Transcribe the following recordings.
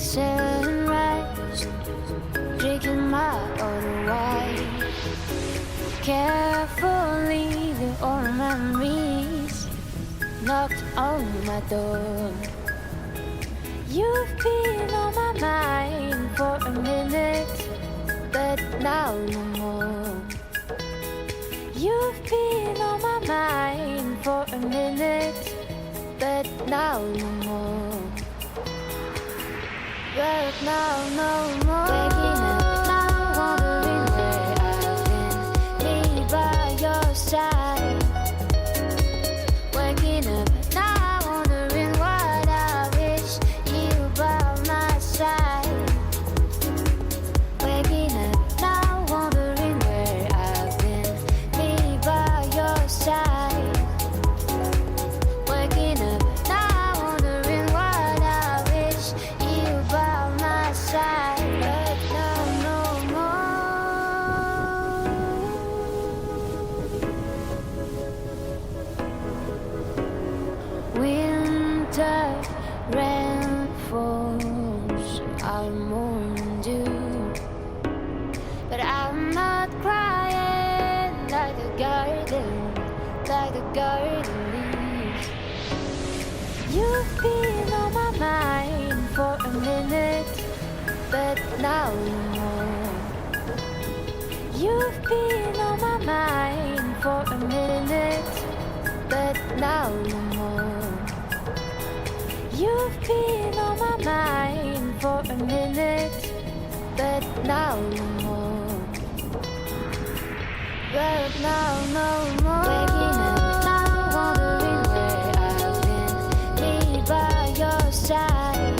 sunrise, drinking my own wine. Carefully, the old memories knocked on my door. You've been on my mind for a minute, but now no more. You've been on my mind for a minute, but now no more. But now no more. Waking up now, wondering where I've been. Me by your side. Waking up now, wondering what I wish you by my side. Waking up now, wondering where I've been. Me by your side. Waking up now, wondering what I wish you by my side. But now no more. Winter rain falls, I'll mourn you, but I'm not crying like a garden leaves. You've been on my mind for a minute, but now no more. You've been on my mind for a minute, but now no more. You've been on my mind for a minute, but now no more. But now no more. Waking up now, wondering where I've been. Me by your side.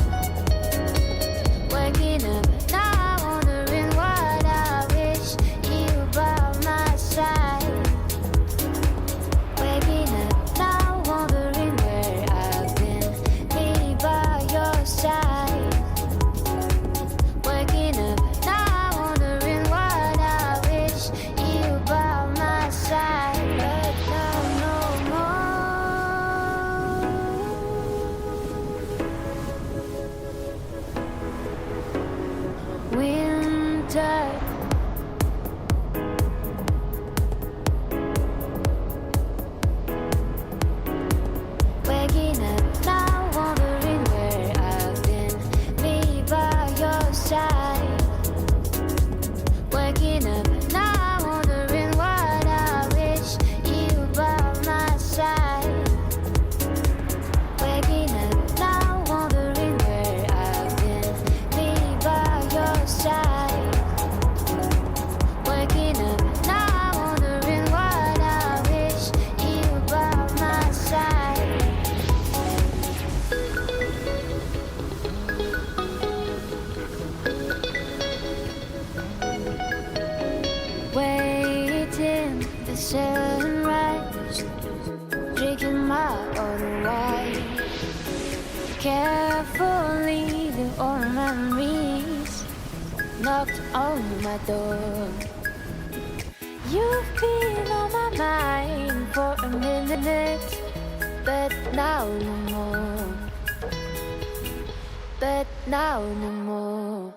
Waking up now, wondering what I wish you by my side. Waking up now, wondering where I've been. Me by your side. Waking up now, wondering what I wish you by my side. But now no more. Winter. Waking up now, wondering where I've been. Me by your side. Waking up now, wondering what I wish you by my side. Waking up now, wondering where I've been. Me by your side. Waking up now, wondering what I wish you by my side. Waiting the sunrise, drinking my own wine. Carefully, the old memories knocked on my door. You've been on my mind for a minute, but now no more. But now no more.